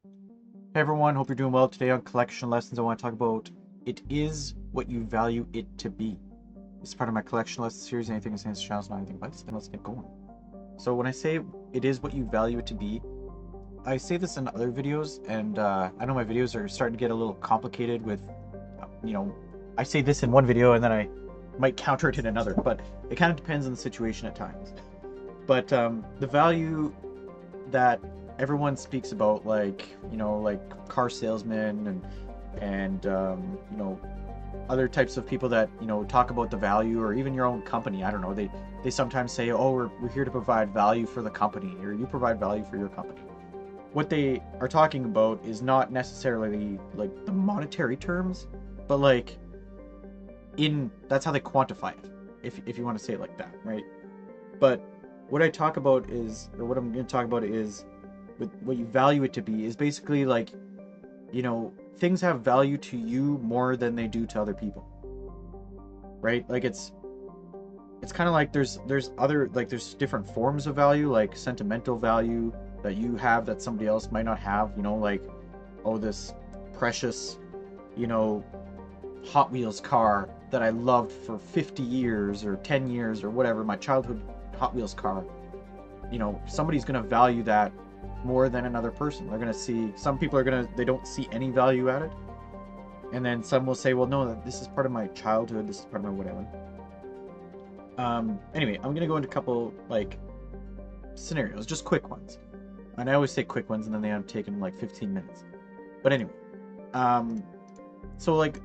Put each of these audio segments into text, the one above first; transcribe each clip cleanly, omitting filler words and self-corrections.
Hey everyone, hope you're doing well. Today on Collection Lessons, I want to talk about it is what you value it to be. This is part of my Collection Lessons series. Anything in this channel is not anything but then let's get going. So when I say it is what you value it to be, I say this in other videos, and I know my videos are starting to get a little complicated with, you know, I say this in one video and then I might counter it in another, but it kind of depends on the situation at times. But the value that everyone speaks about, like like car salesmen and other types of people that talk about the value, or even your own company. I don't know. They sometimes say, "Oh, we're here to provide value for the company," or "You provide value for your company." What they are talking about is not necessarily like the monetary terms, but like that's how they quantify it. If you want to say it like that, right? But what I talk about is, or what I'm going to talk about is, with what you value it to be, is basically like, things have value to you more than they do to other people, right? Like it's kind of like there's other, like there's different forms of value, like sentimental value that you have that somebody else might not have, like, oh, this precious, you know, Hot Wheels car that I loved for 50 years or 10 years or whatever, my childhood Hot Wheels car. Somebody's going to value that more than another person. They're going to see, some people are going to, they don't see any value at it. And then some will say, well, no, this is part of my childhood, this is part of my whatever. Anyway, I'm going to go into a couple, like, scenarios, just quick ones. And I always say quick ones, and then they end up taking like 15 minutes. But anyway, so like,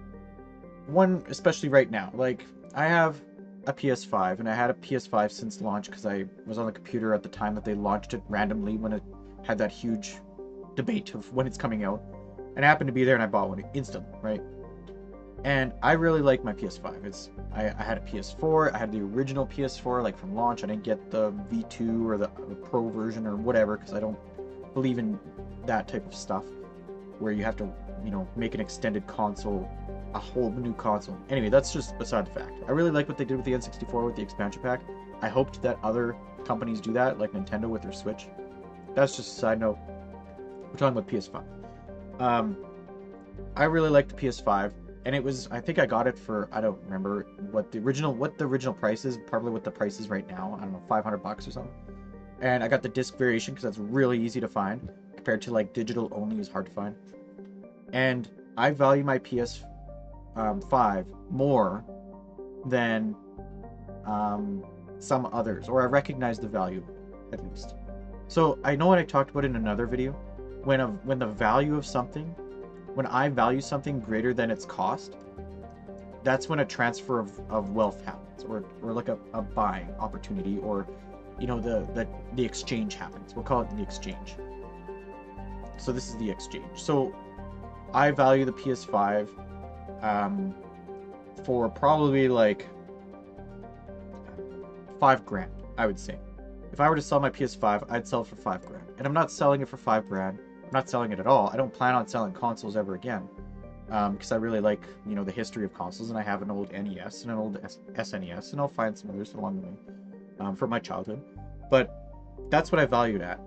one, especially right now, like, I have a PS5, and I had a PS5 since launch because I was on the computer at the time that they launched it randomly when it had that huge debate of when it's coming out. And I happened to be there and I bought one instantly, right? And I really like my PS5. I had a PS4, I had the original PS4, like from launch. I didn't get the V2 or the Pro version or whatever because I don't believe in that type of stuff where you have to, make an extended console, a whole new console. Anyway, that's just beside the fact. I really like what they did with the N64 with the expansion pack. I hoped that other companies do that, like Nintendo with their Switch. That's just a side note. We're talking about PS5. I really like the PS5, and it was, I think I got it for, I don't remember what the original price is, probably what the price is right now. I don't know, $500 or something. And I got the disc variation because that's really easy to find compared to like digital only is hard to find. And I value my PS5 more than some others, or I recognize the value at least. So I know what I talked about in another video, when the value of something, when I value something greater than its cost, that's when a transfer of wealth happens, or like a buying opportunity, or the exchange happens. We'll call it the exchange. So this is the exchange. So I value the PS5 for probably like $5,000, I would say. If I were to sell my PS5, I'd sell it for $5,000. And I'm not selling it for $5,000. I'm not selling it at all. I don't plan on selling consoles ever again. Because I really like, the history of consoles, and I have an old NES and an old SNES, and I'll find some others along the way from my childhood. But that's what I valued at.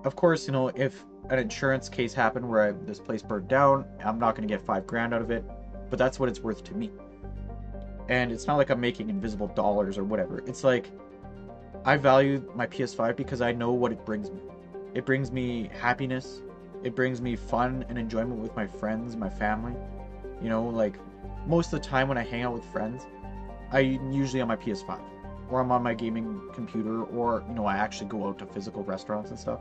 Of course, if an insurance case happened where this place burned down, I'm not going to get $5,000 out of it, but that's what it's worth to me. And it's not like I'm making invisible dollars or whatever. It's like, I value my PS5 because I know what it brings me. It brings me happiness. It brings me fun and enjoyment with my friends, my family. Like, most of the time when I hang out with friends, I'm usually on my PS5. Or I'm on my gaming computer, or, I actually go out to physical restaurants and stuff,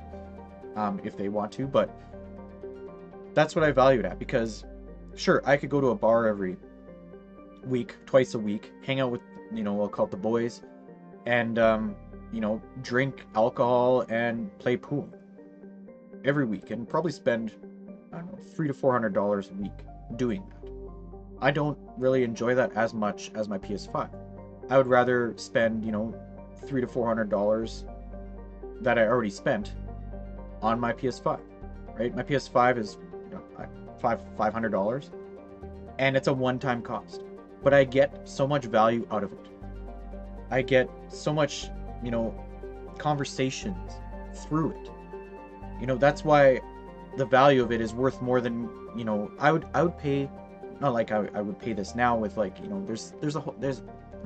if they want to. But that's what I valued at, because, sure, I could go to a bar every week, twice a week, hang out with, I'll call it the boys, and, drink alcohol and play pool every week, and probably spend, I don't know, $300 to $400 a week doing that. I don't really enjoy that as much as my PS5. I would rather spend, $300 to $400 that I already spent on my PS5, right? My PS5 is, $500, and it's a one-time cost, but I get so much value out of it. I get so much, conversations through it. That's why the value of it is worth more than, you know, I would pay, not like I would pay this now with, like, you know, there's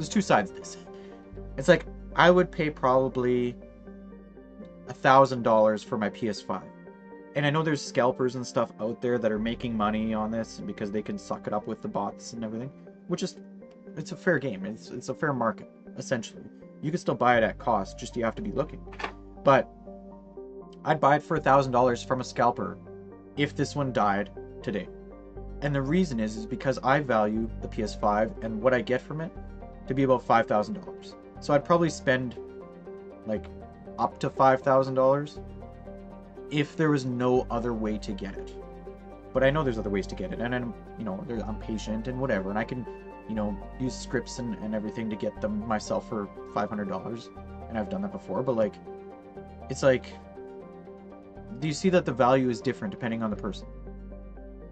two sides to this. It's like I would pay probably $1,000 for my PS5. And I know there's scalpers and stuff out there that are making money on this because they can suck it up with the bots and everything, which is, it's a fair game. It's a fair market, essentially. You can still buy it at cost, just you have to be looking. But I'd buy it for $1,000 from a scalper if this one died today. And the reason is because I value the PS5 and what I get from it to be about $5,000. So I'd probably spend like up to $5,000 if there was no other way to get it. But I know there's other ways to get it, and I'm, you know, I'm patient and whatever, and I can, you know, use scripts and everything to get them myself for $500, and I've done that before. But like, it's like, do you see that the value is different depending on the person?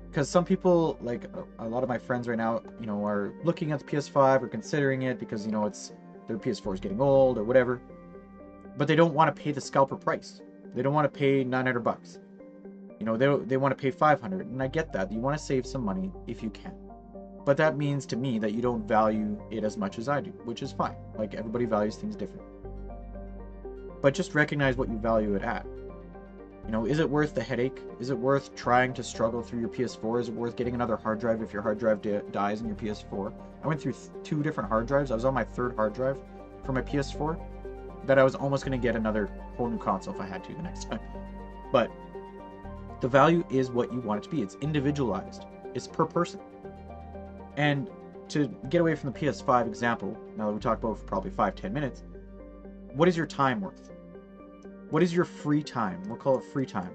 Because some people, like a lot of my friends right now, you know, are looking at the PS5 or considering it because, you know, it's their PS4 is getting old or whatever, but they don't want to pay the scalper price. They don't want to pay $900. You know, they want to pay $500, and I get that. You want to save some money if you can. But that means to me that you don't value it as much as I do, which is fine. Like, everybody values things different. But just recognize what you value it at. You know, is it worth the headache? Is it worth trying to struggle through your PS4? Is it worth getting another hard drive if your hard drive dies in your PS4? I went through 2 different hard drives. I was on my 3rd hard drive for my PS4 that I was almost going to get another whole new console if I had to the next time. But the value is what you want it to be. It's individualized. It's per person. And to get away from the PS5 example, now that we talked about it for probably 5-10 minutes, what is your time worth? What is your free time? We'll call it free time.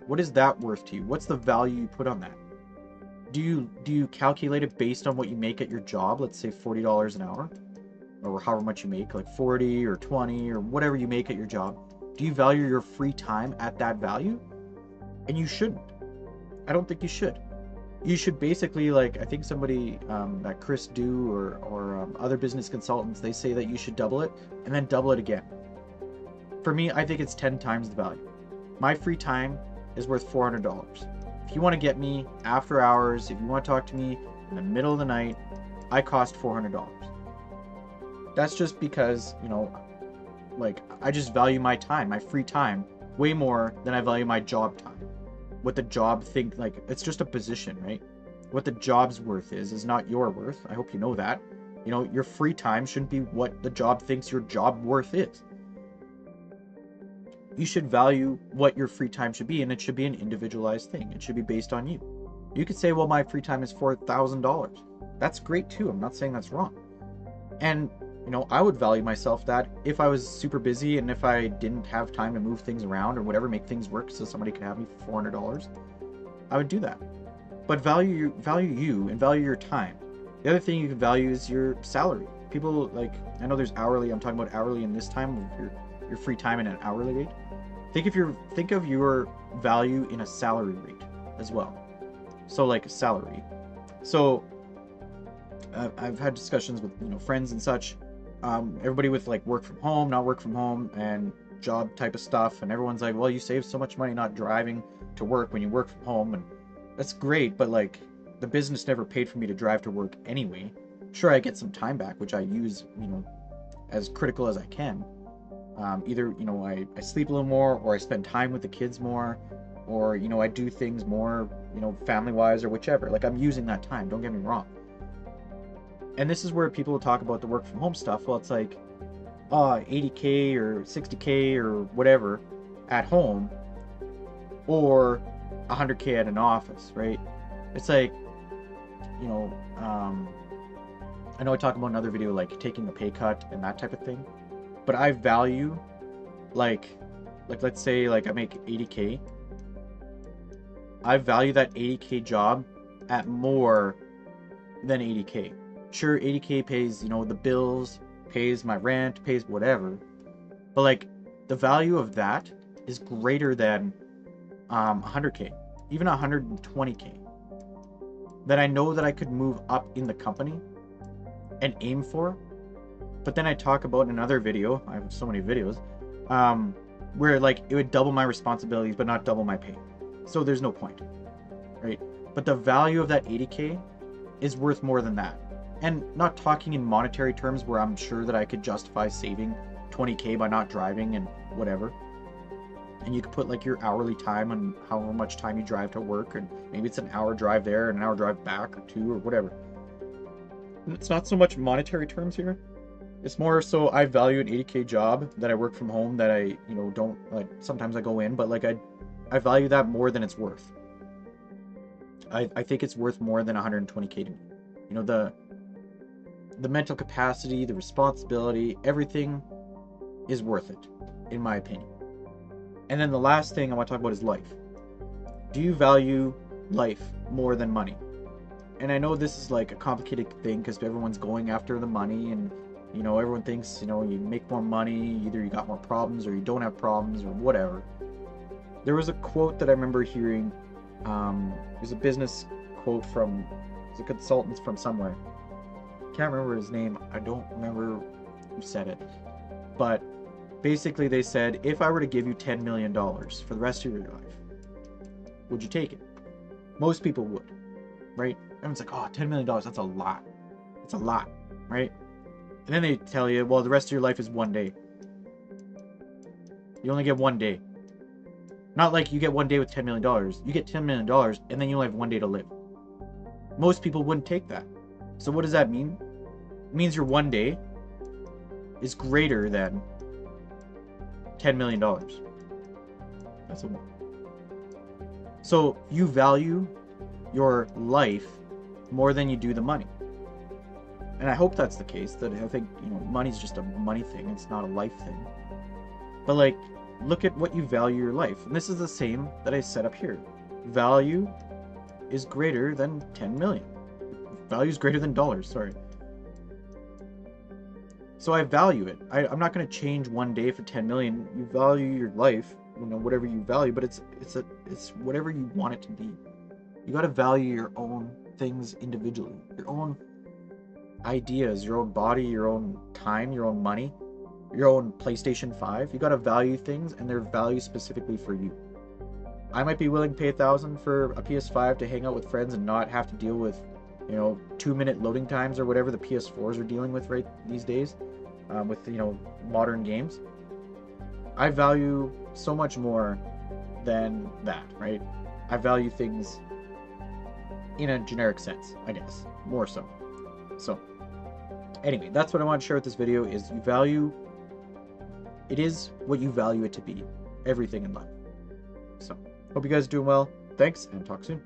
What is that worth to you? What's the value you put on that? Do you calculate it based on what you make at your job? Let's say $40 an hour, or however much you make, like 40 or 20 or whatever you make at your job. Do you value your free time at that value? And you shouldn't. I don't think you should. You should basically, like, I think somebody, that Chris Do or other business consultants, they say that you should double it and then double it again. For me, I think it's 10 times the value. My free time is worth $400. If you want to get me after hours, if you want to talk to me in the middle of the night, I cost $400. That's just because, you know, like, I just value my time, my free time, way more than I value my job time. What the job like, it's just a position, right? What the job's worth is not your worth. I hope you know that. You know, your free time shouldn't be what the job thinks your job worth is. You should value what your free time should be, and it should be an individualized thing. It should be based on you. You could say, well, my free time is $4,000. That's great too. I'm not saying that's wrong. And, you know, I would value myself that if I was super busy and if I didn't have time to move things around or whatever, make things work so somebody could have me for $400, I would do that. But value you and value your time. The other thing you can value is your salary. People, like, I know there's hourly. I'm talking about hourly in this time of your free time in an hourly rate. Think of your value in a salary rate as well. So, like, a salary. So I've had discussions with, you know, friends and such. Everybody with, like, work from home, not work from home, and job type of stuff, and everyone's like, well, you save so much money not driving to work when you work from home, and that's great, but, like, the business never paid for me to drive to work anyway. Sure, I get some time back, which I use, you know, as critical as I can. Either, you know, I sleep a little more, or I spend time with the kids more, or, you know, I do things more, you know, family-wise or whichever. Like, I'm using that time, don't get me wrong. And this is where people talk about the work from home stuff. Well, it's like, 80K or 60K or whatever at home, or 100K at an office, right? It's like, you know, I know I talk about another video, like taking a pay cut and that type of thing, but I value, like let's say, like, I make 80K. I value that 80K job at more than 80K. Sure, 80K pays, you know, the bills, pays my rent, pays whatever, but, like, the value of that is greater than 100K, even 120K, that I know that I could move up in the company and aim for. But then I talk about in another video, I have so many videos, where, like, it would double my responsibilities but not double my pay. So there's no point, right? But the value of that 80K is worth more than that. And not talking in monetary terms where I'm sure that I could justify saving 20K by not driving and whatever. And you could put like your hourly time on however much time you drive to work, and maybe it's an hour drive there and an hour drive back or 2 or whatever. And it's not so much monetary terms here. It's more so I value an 80K job that I work from home, that I, don't like, sometimes I go in, but like I value that more than it's worth. I think it's worth more than 120K to me. The mental capacity, the responsibility, everything is worth it, in my opinion. And then the last thing I want to talk about is life. Do you value life more than money? And I know this is like a complicated thing because everyone's going after the money, and everyone thinks, you make more money, either you got more problems or you don't have problems or whatever. There was a quote that I remember hearing. It was a business quote from a consultant from somewhere. Can't remember his name. I don't remember who said it. But basically they said, if I were to give you $10 million for the rest of your life, would you take it? Most people would, right? Everyone's like, oh, $10 million, that's a lot. It's a lot, right? And then they tell you, well, the rest of your life is one day. You only get one day. Not like you get one day with $10 million. You get $10 million and then you only have one day to live. Most people wouldn't take that. So what does that mean? It means your one day is greater than $10 million. That's a one. So you value your life more than you do the money. And I hope that's the case. That I think, money's just a money thing. It's not a life thing. But like, look at what you value your life. And this is the same that I set up here. Value is greater than 10 million. Value is greater than dollars, sorry. So I value it. I'm not going to change one day for 10 million. You value your life, whatever you value, but it's whatever you want it to be. You got to value your own things individually. Your own ideas, your own body, your own time, your own money, your own PlayStation 5. You got to value things, and they're valued specifically for you. I might be willing to pay $1,000 for a PS5 to hang out with friends and not have to deal with 2-minute loading times or whatever the PS4s are dealing with right these days, with modern games. I value so much more than that, right? I value things in a generic sense, I guess, more so. So anyway, that's what I want to share with this video. Is it is what you value it to be. Everything in life. So hope you guys are doing well. Thanks, and talk soon.